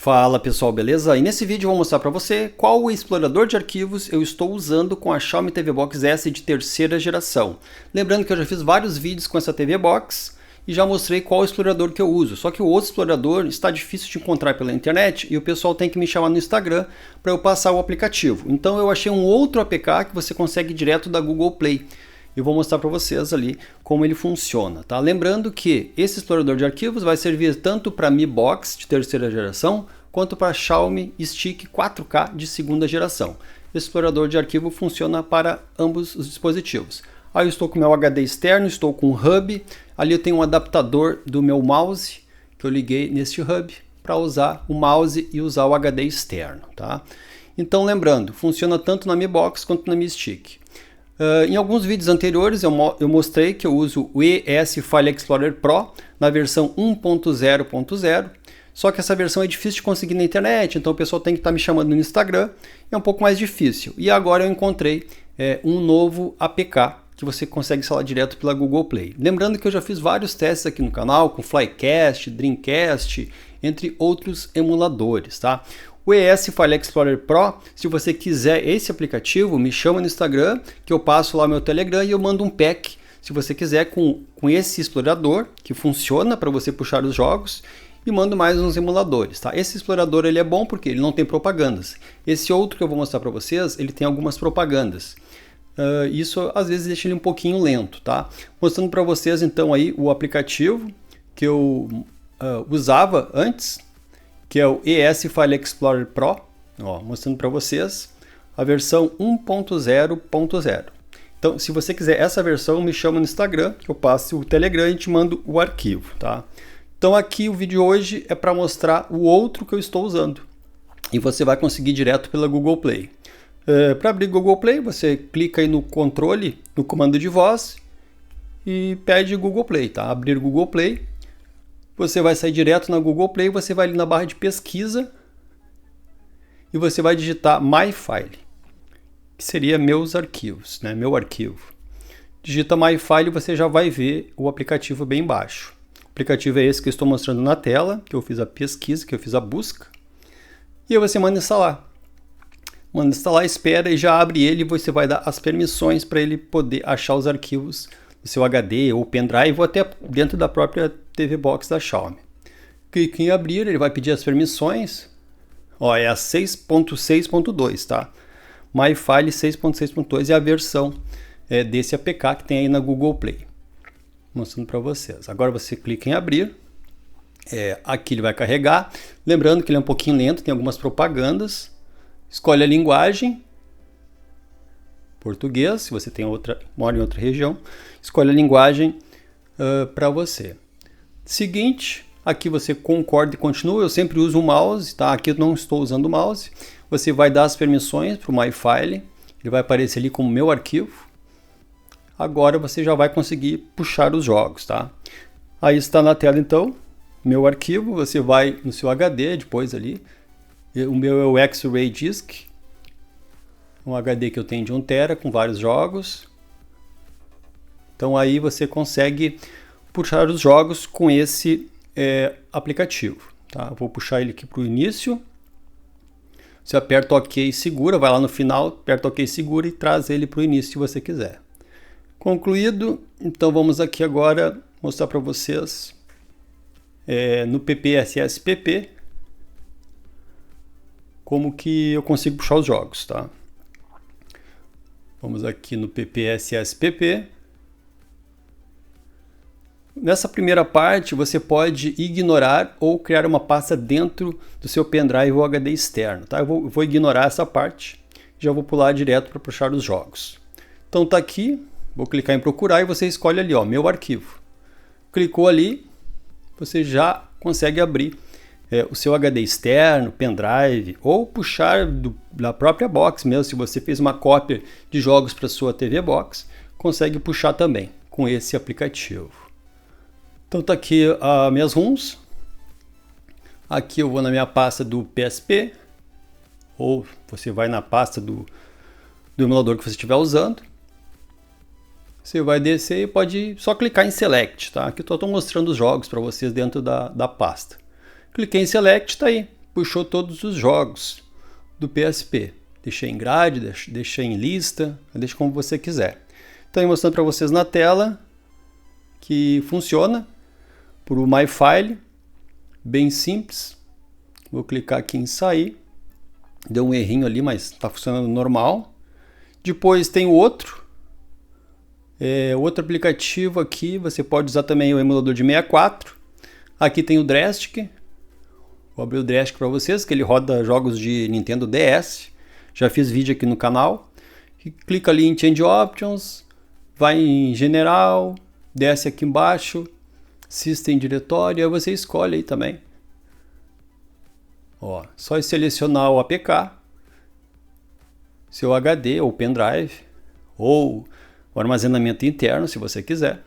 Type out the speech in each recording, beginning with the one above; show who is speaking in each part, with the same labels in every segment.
Speaker 1: Fala pessoal, beleza? E nesse vídeo eu vou mostrar para você qual explorador de arquivos eu estou usando com a Xiaomi TV Box S de terceira geração. Lembrando que eu já fiz vários vídeos com essa TV Box e já mostrei qual explorador que eu uso. Só que o outro explorador está difícil de encontrar pela internet e o pessoal tem que me chamar no Instagram para eu passar o aplicativo. Então eu achei um outro APK que você consegue direto da Google Play. Eu vou mostrar para vocês ali como ele funciona, tá? Lembrando que esse explorador de arquivos vai servir tanto para Mi Box de terceira geração quanto para Xiaomi Stick 4K de segunda geração. Esse explorador de arquivo funciona para ambos os dispositivos. Aí eu estou com o meu HD externo, estou com um hub, ali eu tenho um adaptador do meu mouse que eu liguei neste hub para usar o mouse e usar o HD externo, tá? Então lembrando, funciona tanto na Mi Box quanto na Mi Stick. Em alguns vídeos anteriores eu mostrei que eu uso o ES File Explorer Pro na versão 1.0.0, só que essa versão é difícil de conseguir na internet, então o pessoal tem que estar me chamando no Instagram, é um pouco mais difícil. E agora eu encontrei um novo APK que você consegue instalar direto pela Google Play. Lembrando que eu já fiz vários testes aqui no canal com Flycast, Dreamcast, entre outros emuladores, tá? O ES File Explorer Pro, se você quiser esse aplicativo, me chama no Instagram, que eu passo lá meu Telegram e eu mando um pack, se você quiser, com esse explorador, que funciona para você puxar os jogos, e mando mais uns emuladores, tá? Esse explorador ele é bom porque ele não tem propagandas. Esse outro que eu vou mostrar para vocês, ele tem algumas propagandas. Isso às vezes deixa ele um pouquinho lento, tá? Mostrando para vocês então aí o aplicativo que eu usava antes, que é o ES File Explorer Pro, ó, mostrando para vocês a versão 1.0.0. Então, se você quiser essa versão, me chama no Instagram, que eu passo o Telegram e te mando o arquivo, tá? Então aqui o vídeo hoje é para mostrar o outro que eu estou usando. E você vai conseguir direto pela Google Play. Para abrir Google Play, você clica aí no controle, no comando de voz e pede Google Play, tá? Abrir Google Play. Você vai sair direto na Google Play, você vai ali na barra de pesquisa e você vai digitar My File, que seria meus arquivos, né? Meu arquivo. Digita My File e você já vai ver o aplicativo bem embaixo. O aplicativo é esse que eu estou mostrando na tela, que eu fiz a pesquisa, que eu fiz a busca. E aí você manda instalar. Manda instalar, espera e já abre ele e você vai dar as permissões para ele poder achar os arquivos do seu HD ou pendrive ou até dentro da própria TV Box da Xiaomi. Clique em abrir, ele vai pedir as permissões. Ó, é a 6.6.2, tá? MyFile 6.6.2 é a versão desse APK que tem aí na Google Play. Mostrando para vocês. Agora você clica em abrir. Aqui ele vai carregar. Lembrando que ele é um pouquinho lento, tem algumas propagandas. Escolhe a linguagem. Português, se você mora em outra região, escolhe a linguagem para você. Seguinte, aqui você concorda e continua, eu sempre uso o mouse, tá? Aqui eu não estou usando o mouse. Você vai dar as permissões para o MyFile, ele vai aparecer ali como meu arquivo. Agora você já vai conseguir puxar os jogos, tá? Aí está na tela então, meu arquivo, você vai no seu HD depois ali. O meu é o X-Ray Disk. Um HD que eu tenho de 1 TB com vários jogos. Então aí você consegue puxar os jogos com esse aplicativo. Tá? Eu vou puxar ele aqui para o início. Você aperta OK e segura, vai lá no final, aperta OK e segura e traz ele para o início se você quiser. Concluído, então vamos aqui agora mostrar para vocês no PPSSPP como que eu consigo puxar os jogos, tá? Vamos aqui no PPSSPP. Nessa primeira parte, você pode ignorar ou criar uma pasta dentro do seu pendrive ou HD externo, tá? Eu vou ignorar essa parte, já vou pular direto para puxar os jogos. Então tá aqui, vou clicar em procurar e você escolhe ali, ó, meu arquivo. Clicou ali, você já consegue abrir o seu HD externo, pendrive, ou puxar da própria box mesmo. Se você fez uma cópia de jogos para sua TV Box, consegue puxar também com esse aplicativo. Então tá aqui as minhas ROMs. Aqui eu vou na minha pasta do PSP, ou você vai na pasta do emulador que você estiver usando. Você vai descer e pode só clicar em Select, tá? Aqui eu estou mostrando os jogos para vocês dentro da pasta. Cliquei em Select, tá aí. puxou todos os jogos do PSP. Deixei em grade, deixei em lista, deixa como você quiser. Então, mostrando para vocês na tela que funciona por o MyFile, bem simples. Vou clicar aqui em sair. Deu um errinho ali, mas está funcionando normal. Depois tem o outro aplicativo aqui. Você pode usar também o emulador de 64. Aqui tem o Drastic. Vou abrir o Drastic para vocês, que ele roda jogos de Nintendo DS. Já fiz vídeo aqui no canal. Clica ali em Change Options, vai em General, desce aqui embaixo, System Diretório, aí você escolhe aí também. Ó, só selecionar o APK, seu HD ou pendrive, ou o armazenamento interno, se você quiser.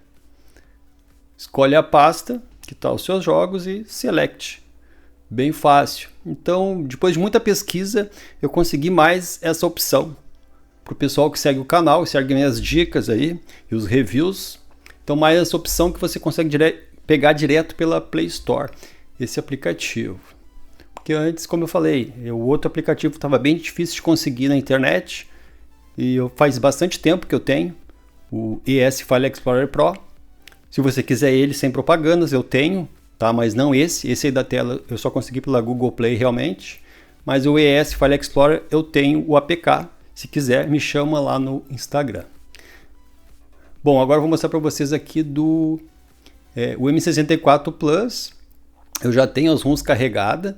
Speaker 1: Escolhe a pasta que está os seus jogos e select. Bem fácil. Então, depois de muita pesquisa, eu consegui mais essa opção. Para o pessoal que segue o canal, segue minhas dicas aí e os reviews. Então, mais essa opção que você consegue pegar direto pela Play Store, esse aplicativo. Porque antes, como eu falei, o outro aplicativo estava bem difícil de conseguir na internet. E faz bastante tempo que eu tenho o ES File Explorer Pro. Se você quiser ele sem propagandas, eu tenho. Tá, mas não esse aí da tela eu só consegui pela Google Play realmente, mas o ES File Explorer eu tenho o APK, se quiser me chama lá no Instagram. Bom, agora eu vou mostrar para vocês aqui o M64 Plus. Eu já tenho as ROMs carregadas,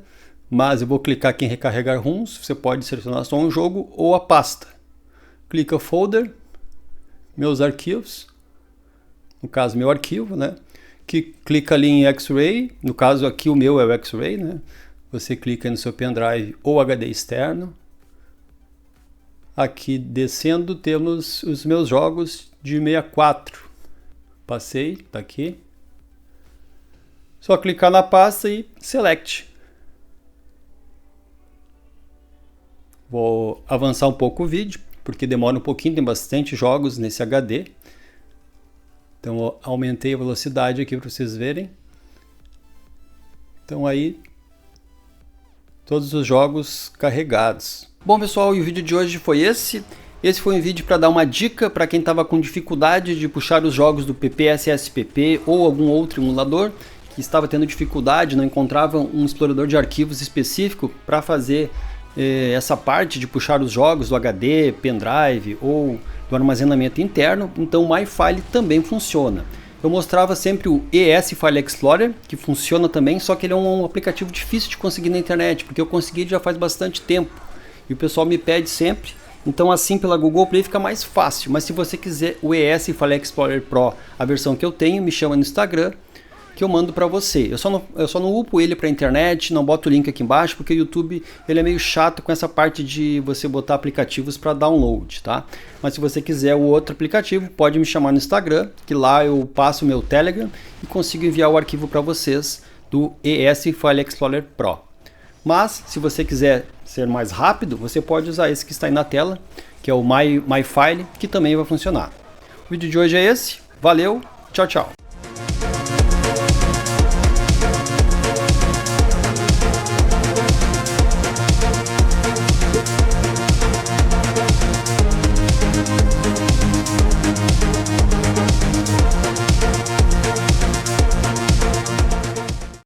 Speaker 1: mas eu vou clicar aqui em recarregar ROMs. Você pode selecionar só um jogo ou a pasta. Clica folder, meus arquivos, no caso meu arquivo, né? Que clica ali em X-Ray, no caso aqui o meu é o X-Ray, né? Você clica no seu pendrive ou HD externo. Aqui descendo temos os meus jogos de 64. Passei, tá aqui. Só clicar na pasta e select. Vou avançar um pouco o vídeo, porque demora um pouquinho, tem bastante jogos nesse HD. Então eu aumentei a velocidade aqui para vocês verem. Então aí, todos os jogos carregados. Bom pessoal, e o vídeo de hoje foi esse. Esse foi um vídeo para dar uma dica para quem estava com dificuldade de puxar os jogos do PPSSPP ou algum outro emulador, que estava tendo dificuldade, não encontrava um explorador de arquivos específico para fazer essa parte de puxar os jogos do HD, pendrive ou do armazenamento interno. Então o MyFile também funciona. Eu mostrava sempre o ES File Explorer, que funciona também, só que ele é um aplicativo difícil de conseguir na internet, porque eu consegui já faz bastante tempo e o pessoal me pede sempre. Então assim pela Google Play fica mais fácil, mas se você quiser o ES File Explorer Pro, a versão que eu tenho, me chama no Instagram que eu mando para você. Eu só não upo ele para internet, não boto o link aqui embaixo, porque o YouTube ele é meio chato com essa parte de você botar aplicativos para download, tá? Mas se você quiser o outro aplicativo, pode me chamar no Instagram, que lá eu passo o meu Telegram e consigo enviar o arquivo para vocês do ES File Explorer Pro. Mas se você quiser ser mais rápido, você pode usar esse que está aí na tela, que é o MyFile, que também vai funcionar. O vídeo de hoje é esse. Valeu, tchau, tchau.